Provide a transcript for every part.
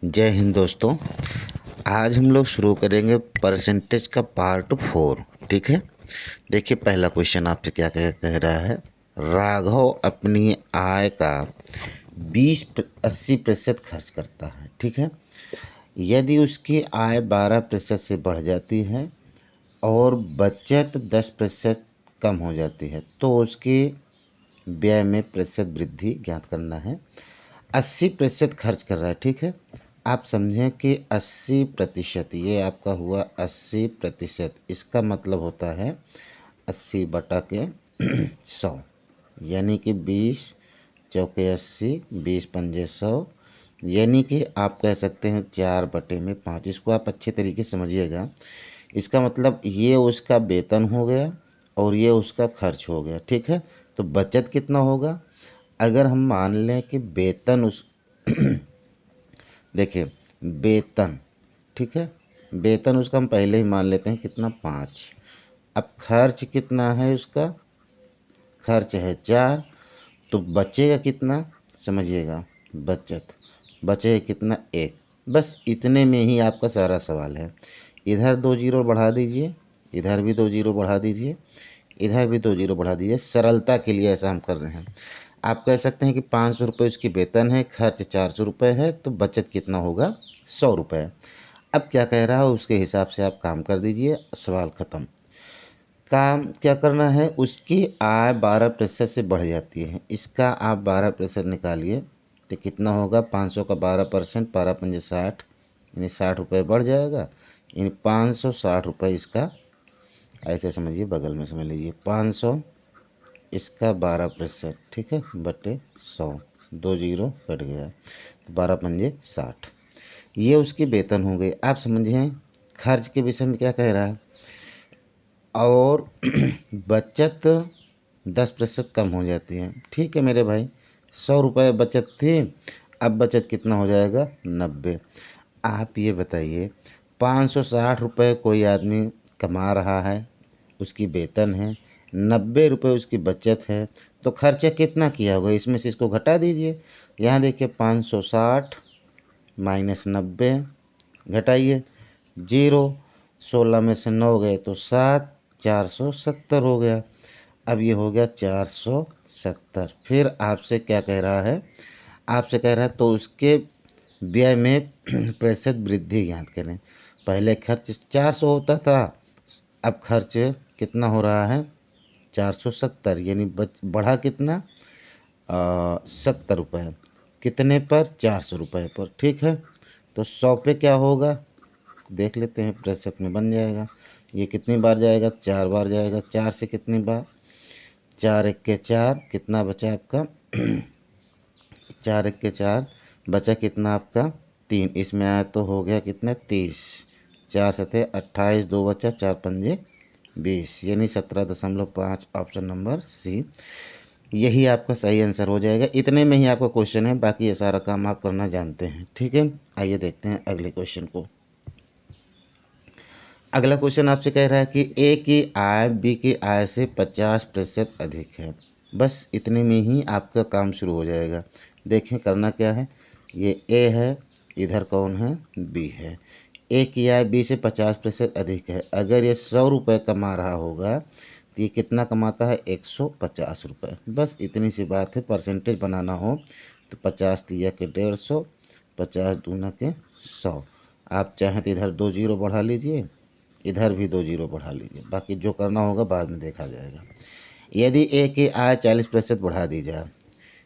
जय हिंद दोस्तों। आज हम लोग शुरू करेंगे परसेंटेज का पार्ट 4। ठीक है। देखिए पहला क्वेश्चन आपसे क्या कह रहा है। राघव अपनी आय का 80% खर्च करता है। ठीक है। यदि उसकी आय 12% से बढ़ जाती है और बचत 10% कम हो जाती है तो उसके व्यय में प्रतिशत वृद्धि ज्ञात करना है। 80% खर्च कर रहा है। ठीक है। आप समझें कि 80%, ये आपका हुआ 80%। इसका मतलब होता है 80/100, यानी कि 20 चौके 80, 20 पंजे 100, यानी कि आप कह सकते हैं 4/5। इसको आप अच्छे तरीके से समझिएगा। इसका मतलब ये उसका वेतन हो गया और ये उसका खर्च हो गया। ठीक है। तो बचत कितना होगा। अगर हम मान लें कि वेतन उस देखिए वेतन, ठीक है, वेतन उसका हम पहले ही मान लेते हैं कितना 5। अब खर्च कितना है उसका, खर्च है 4, तो बचेगा कितना समझिएगा। बचत बचेगा कितना 1। बस इतने में ही आपका सारा सवाल है। इधर 2 जीरो बढ़ा दीजिए, इधर भी 2 जीरो बढ़ा दीजिए, इधर भी 2 जीरो बढ़ा दीजिए। सरलता के लिए ऐसा हम कर रहे हैं। आप कह सकते हैं कि 500 रुपये उसकी वेतन है, खर्च 400 रुपये है, तो बचत कितना होगा 100 रुपये। अब क्या कह रहा है उसके हिसाब से आप काम कर दीजिए, सवाल ख़त्म। काम क्या करना है, उसकी आय 12% से बढ़ जाती है, इसका आप 12% निकालिए तो कितना होगा। 500 का 12%, 12×5 = 60, यानी 60 रुपये बढ़ जाएगा। यानी 560 रुपये इसका, ऐसे समझिए, बगल में समझ लीजिए 500 इसका 12%। ठीक है, बटे 100, 2 जीरो कट गया, 12×5 = 60। ये उसकी वेतन हो गई। आप समझें खर्च के विषय में क्या कह रहा है। और बचत 10% कम हो जाती है। ठीक है मेरे भाई, 100 रुपये बचत थी, अब बचत कितना हो जाएगा 90। आप ये बताइए 560 रुपये कोई आदमी कमा रहा है, उसकी वेतन है, 90 रुपये उसकी बचत है, तो खर्चा कितना किया होगा, इसमें से इसको घटा दीजिए। यहाँ देखिए 560 माइनस 90, घटाइए, जीरो, 16 में से 9 गए तो 7, 470 हो गया। अब ये हो गया 470। फिर आपसे क्या कह रहा है, आपसे कह रहा है तो उसके व्यय में प्रतिशत वृद्धि ज्ञात करें। पहले खर्च 400 होता था, अब खर्च कितना हो रहा है 470, यानी बढ़ा कितना 70 रुपये। कितने पर, 400 रुपये पर। ठीक है। तो 100 पे क्या होगा देख लेते हैं, प्रतिशत में बन जाएगा। ये कितनी बार जाएगा, 4 बार जाएगा। 4 से कितनी बार, 4 1 4, कितना बचा आपका 4 1 4, बचा कितना आपका 3, इसमें आया तो हो गया कितना 30, 4 सते 28, 2 बचा, 4 पंजे 20, यानी 17.5। ऑप्शन नंबर सी, यही आपका सही आंसर हो जाएगा। इतने में ही आपका क्वेश्चन है, बाकी ये सारा काम आप करना जानते हैं। ठीक है। आइए देखते हैं अगले क्वेश्चन को। अगला क्वेश्चन आपसे कह रहा है कि ए की आय बी की आय से 50% अधिक है। बस इतने में ही आपका काम शुरू हो जाएगा। देखें करना क्या है, ये ए है, इधर कौन है बी है। ए की आय बी से 50% अधिक है। अगर ये 100 रुपये कमा रहा होगा तो ये कितना कमाता है 150 रुपये। बस इतनी सी बात है। परसेंटेज बनाना हो तो 50 तिया के 150, 50 दूना के 100। आप चाहें तो इधर 2 जीरो बढ़ा लीजिए, इधर भी 2 जीरो बढ़ा लीजिए, बाकी जो करना होगा बाद में देखा जाएगा। यदि ए की आय 40% बढ़ा दी जाए,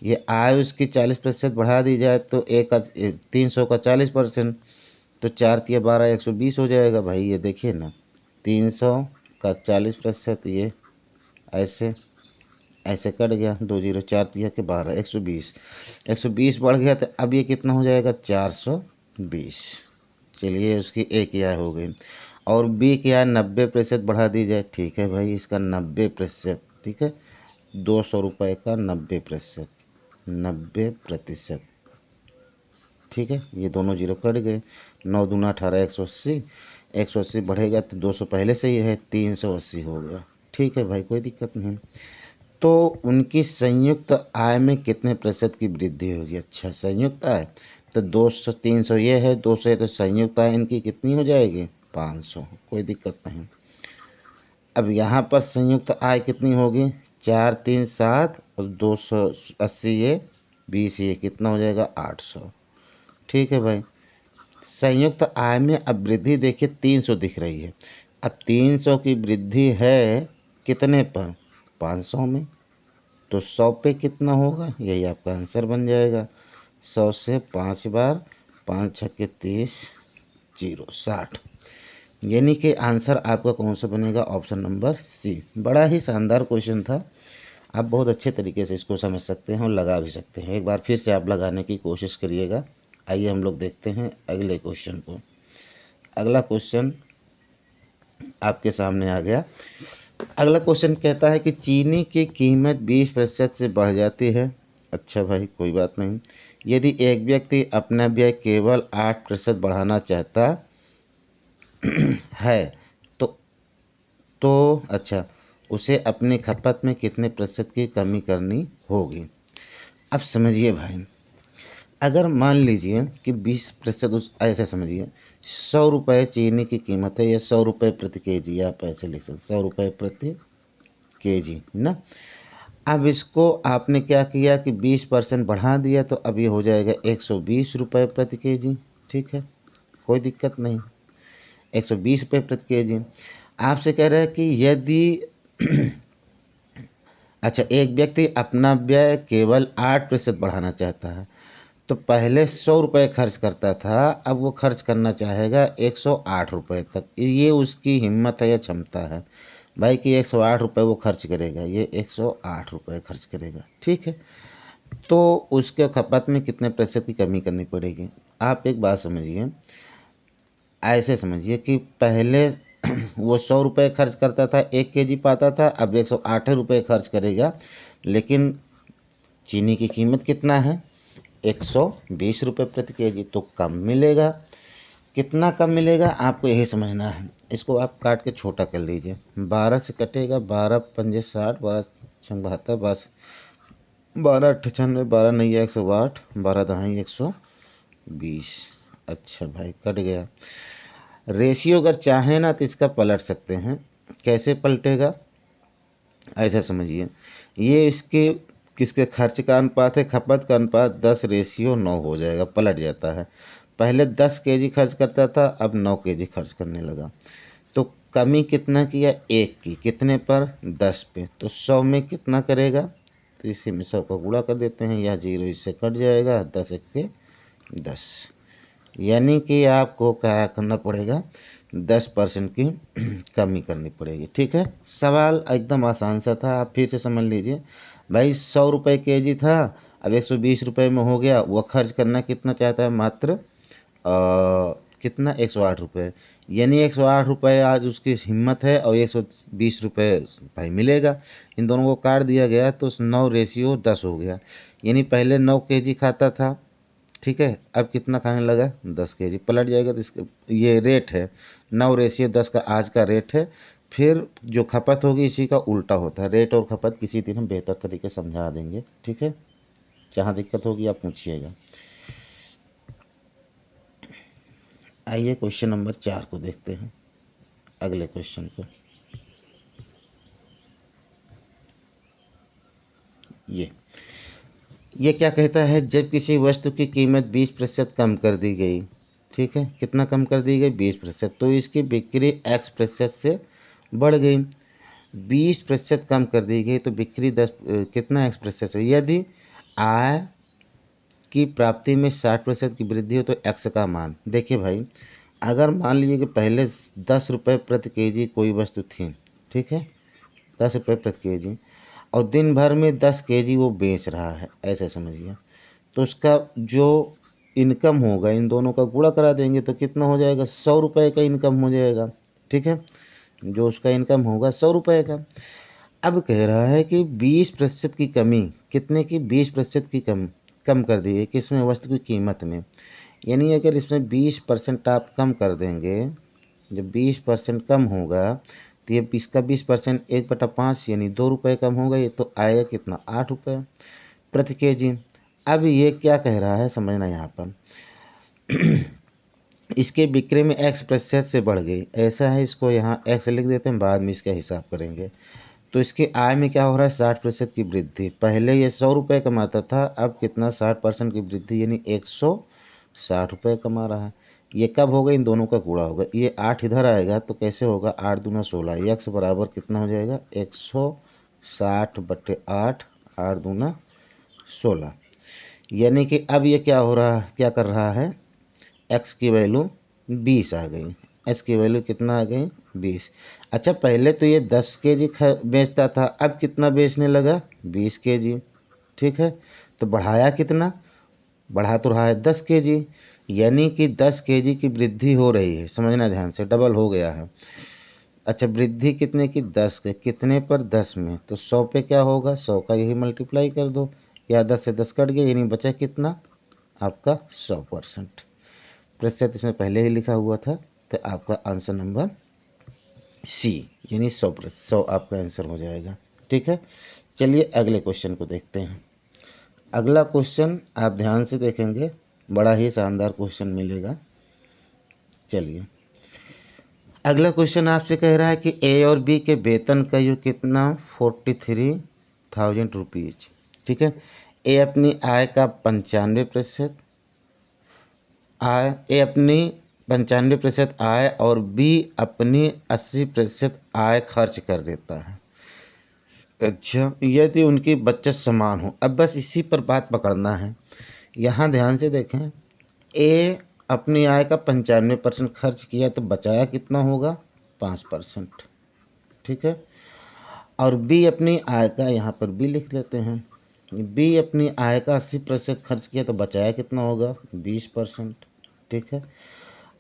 ये आय उसकी 40% बढ़ा दी जाए तो ए का 300 का 40%, तो 4 तिया 12, 120 हो जाएगा भाई। ये देखिए ना, 300 का 40%, ये ऐसे ऐसे कट गया, 2 जीरो, 4 तिया के 12, 120, 120 बढ़ गया, तो अब ये कितना हो जाएगा 420। चलिए उसकी ए की आय हो गई। और बी की आय 90% बढ़ा दी जाए। ठीक है भाई, इसका 90%। ठीक है, 200 रुपये का 90%, 90%। ठीक है, ये दोनों जीरो कट गए, 9 दूना 18, 180, 180 बढ़ेगा तो 200 पहले से ही है, 380 हो गया। ठीक है भाई, कोई दिक्कत नहीं। तो उनकी संयुक्त आय में कितने प्रतिशत की वृद्धि होगी। अच्छा, संयुक्त आय, तो 200 300 ये है, 200 है, तो संयुक्त आय इनकी कितनी हो जाएगी 500, कोई दिक्कत नहीं। अब यहाँ पर संयुक्त आय कितनी होगी, 4 3 7 और 280 ये 20 ये कितना हो जाएगा 800। ठीक है भाई, संयुक्त आय में अब वृद्धि देखिए 300 दिख रही है। अब 300 की वृद्धि है कितने पर, 500 में, तो 100 पे कितना होगा, यही आपका आंसर बन जाएगा। 100 से 5 बार, 5 छक्के 30, 0 60, यानी कि आंसर आपका कौन सा बनेगा, ऑप्शन नंबर सी। बड़ा ही शानदार क्वेश्चन था, आप बहुत अच्छे तरीके से इसको समझ सकते हैं और लगा भी सकते हैं। एक बार फिर से आप लगाने की कोशिश करिएगा। आइए हम लोग देखते हैं अगले क्वेश्चन को। अगला क्वेश्चन आपके सामने आ गया। अगला क्वेश्चन कहता है कि चीनी की कीमत 20% से बढ़ जाती है। अच्छा भाई, कोई बात नहीं। यदि एक व्यक्ति अपना व्यय केवल 8% बढ़ाना चाहता है तो अच्छा, उसे अपनी खपत में कितने प्रतिशत की कमी करनी होगी। अब समझिए भाई, अगर मान लीजिए कि 20% उस, ऐसे समझिए 100 रुपये चीनी की कीमत है, या 100 रुपये प्रति केजी, आप ऐसे लिख सकते 100 रुपये प्रति केजी ना। अब इसको आपने क्या किया कि 20% बढ़ा दिया, तो अब ये हो जाएगा 120 रुपये प्रति केजी। ठीक है, कोई दिक्कत नहीं, 120 रुपये प्रति केजी। आपसे कह रहा है कि यदि अच्छा, एक व्यक्ति अपना व्यय केवल 8% बढ़ाना चाहता है, तो पहले 100 रुपये खर्च करता था, अब वो खर्च करना चाहेगा 108 रुपये तक। ये उसकी हिम्मत है या क्षमता है भाई कि 108 रुपये वो खर्च करेगा, ये 108 रुपये खर्च करेगा। ठीक है, तो उसके खपत में कितने प्रतिशत की कमी करनी पड़ेगी। आप एक बात समझिए, ऐसे समझिए कि पहले वो 100 रुपये खर्च करता था, 1 केजी पाता था, अब 108 रुपये खर्च करेगा, लेकिन चीनी की कीमत कितना है, 120 रुपये प्रति केजी, तो कम मिलेगा। कितना कम मिलेगा आपको यही समझना है। इसको आप काट के छोटा कर लीजिए, 12 से कटेगा, 12 पंजे 60, 12 छंग 72, बस 12 अट्ठ 96, 12 नहीं 108, 12 दहाई 120। अच्छा भाई, कट गया। रेशियो अगर चाहें ना तो इसका पलट सकते हैं। कैसे पलटेगा, ऐसा समझिए, ये इसके किसके खर्च का अनुपात है, खपत का अनुपात 10:9 हो जाएगा, पलट जाता है। पहले 10 केजी खर्च करता था, अब 9 केजी खर्च करने लगा। तो कमी कितना किया, 1 की, कितने पर, 10 पे, तो 100 में कितना करेगा, तो इसी में 100 का गुणा कर देते हैं, या 0 इससे कट जाएगा, 10 1 10, यानी कि आपको क्या करना पड़ेगा, 10% की कमी करनी पड़ेगी। ठीक है, सवाल एकदम आसान सा था, आप फिर से समझ लीजिए भाई। 100 रुपये केजी था, अब 120 रुपये में हो गया। वो खर्च करना कितना चाहता है, मात्र कितना, 108 रुपये, यानी 108 रुपये आज उसकी हिम्मत है, और 120 रुपये भाई मिलेगा। इन दोनों को काट दिया गया तो 9:10 हो गया, यानी पहले 9 केजी खाता था। ठीक है, अब कितना खाने लगा, 10 केजी, पलट जाएगा। तो इसका ये रेट है, 9:10 का आज का रेट है। फिर जो खपत होगी इसी का उल्टा होता है। रेट और खपत किसी दिन हम बेहतर तरीके से समझा देंगे। ठीक है, जहाँ दिक्कत होगी आप पूछिएगा। आइए क्वेश्चन नंबर 4 को देखते हैं, अगले क्वेश्चन को। ये क्या कहता है, जब किसी वस्तु की कीमत 20% कम कर दी गई, ठीक है, कितना कम कर दी गई, 20%, तो इसकी बिक्री X% से बढ़ गई। 20% कम कर दी गई तो बिक्री 10 कितना X% है। यदि आय की प्राप्ति में 60% की वृद्धि हो तो X का मान, देखिए भाई, अगर मान लीजिए कि पहले 10 रुपये प्रति केजी कोई वस्तु थी, ठीक है, 10 रुपये प्रति केजी, और दिन भर में 10 केजी वो बेच रहा है, ऐसे समझिए, तो उसका जो इनकम होगा, इन दोनों का गुणा करा देंगे तो कितना हो जाएगा, 100 रुपये का इनकम हो जाएगा। ठीक है, जो उसका इनकम होगा 100 रुपये का। अब कह रहा है कि 20% की कमी, कितने की, 20% की कम कर दी है, किसमें, वस्तु की कीमत में। यानी अगर इसमें 20% आप कम कर देंगे, जब 20% कम होगा तो ये इसका 20% 1/5 यानी 2 रुपये कम होगा, ये तो आएगा कितना, 8 रुपये प्रति केजी। अब ये क्या कह रहा है समझना यहाँ पर। इसके विक्रय में x प्रतिशत से बढ़ गई, ऐसा है, इसको यहाँ x लिख देते हैं, बाद में इसका हिसाब करेंगे। तो इसके आय में क्या हो रहा है 60% की वृद्धि। पहले ये 100 रुपये कमाता था, अब कितना 60% की वृद्धि, यानी 160 रुपये कमा रहा है। ये कब होगा, इन दोनों का गुणा होगा। ये 8 इधर आएगा तो कैसे होगा, 8 दूना 16, x बराबर कितना हो जाएगा 160/8, 8 दूना 16। यानी कि अब ये क्या हो रहा है, क्या कर रहा है, x की वैल्यू 20 आ गई। x की वैल्यू कितना आ गई 20। अच्छा पहले तो ये 10 केजी बेचता था, अब कितना बेचने लगा 20 केजी। ठीक है, तो बढ़ाया कितना, बढ़ा तो रहा है 10 केजी, यानी कि 10 केजी की वृद्धि हो रही है। समझना ध्यान से, डबल हो गया है। अच्छा वृद्धि कितने की, 10 के, कितने पर 10 में, तो 100 पे क्या होगा, 100 का यही मल्टीप्लाई कर दो, या 10 से 10 कट गया, यानी बचा कितना आपका 100%। प्रतिशत इसमें पहले ही लिखा हुआ था, तो आपका आंसर नंबर सी यानी 100% आपका आंसर हो जाएगा। ठीक है, चलिए अगले क्वेश्चन को देखते हैं। अगला क्वेश्चन आप ध्यान से देखेंगे, बड़ा ही शानदार क्वेश्चन मिलेगा। चलिए अगला क्वेश्चन आपसे कह रहा है कि ए और बी के वेतन का योग कितना 43,000 रुपीज। ठीक है, ए अपनी आय का 95% आय, ए अपनी 95% आय और बी अपनी 80% आय खर्च कर देता है। अच्छा यदि उनकी बचत समान हो, अब बस इसी पर बात पकड़ना है। यहाँ ध्यान से देखें, ए अपनी आय का 95% खर्च किया तो बचाया कितना होगा 5%। ठीक है, और बी अपनी आय का, यहाँ पर बी लिख लेते हैं, बी अपनी आय का 80% खर्च किया तो बचाया कितना होगा 20%। ठीक है,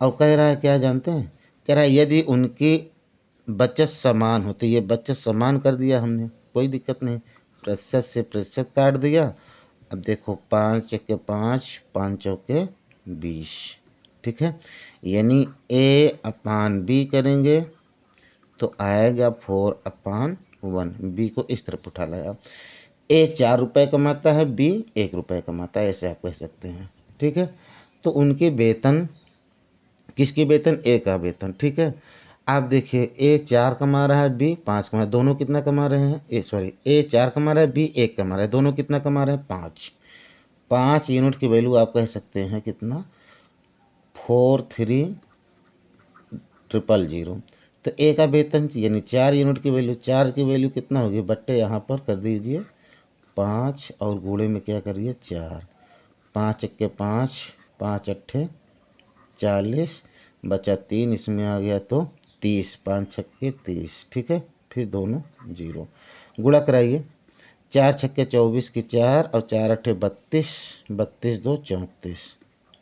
और कह रहा है क्या जानते हैं, कह रहा है यदि उनकी बचत समान हो, तो ये बचत समान कर दिया हमने, कोई दिक्कत नहीं, प्रतिशत से प्रतिशत काट दिया। अब देखो 5 के 5, 5 चौके 20। ठीक है, यानी ए अपान बी करेंगे तो आएगा 4/1। बी को इस तरफ उठा लाया। ए 4 रुपये कमाता है, बी 1 रुपये कमाता है, ऐसे आप कह सकते हैं। ठीक है, तो उनके वेतन, किसकी वेतन, ए का वेतन। ठीक है, आप देखिए ए 4 कमा रहा है, बी 5 कमा रहा है, दोनों कितना कमा रहे हैं, ए 4 कमा रहा है, बी 1 कमा रहा है, दोनों कितना कमा रहे हैं 5। 5 यूनिट की वैल्यू आप कह सकते हैं कितना 43,000। तो ए का वेतन यानी 4 यूनिट की वैल्यू, 4 की वैल्यू कितना होगी, बट्टे यहाँ पर कर दीजिए 5 और गुणे में क्या करिए 4, 5 के 5, 5 अट्ठे 40, बचा 3, इसमें आ गया तो 30, 5 छक्के 30। ठीक है, फिर दोनों जीरो, गुणा कराइए, 4 छक्के 24 की 4 और 4 अट्ठे 32, 32 दो 34,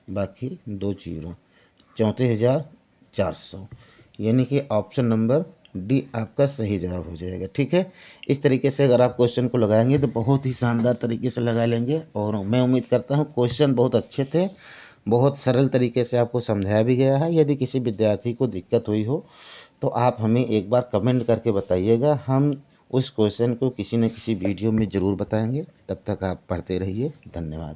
बाकी 2 जीरो, 34,400। यानी कि ऑप्शन नंबर डी आपका सही जवाब हो जाएगा। ठीक है, इस तरीके से अगर आप क्वेश्चन को लगाएंगे तो बहुत ही शानदार तरीके से लगा लेंगे, और मैं उम्मीद करता हूँ क्वेश्चन बहुत अच्छे थे, बहुत सरल तरीके से आपको समझाया भी गया है। यदि किसी विद्यार्थी को दिक्कत हुई हो तो आप हमें एक बार कमेंट करके बताइएगा, हम उस क्वेश्चन को किसी न किसी वीडियो में ज़रूर बताएंगे। तब तक आप पढ़ते रहिए, धन्यवाद।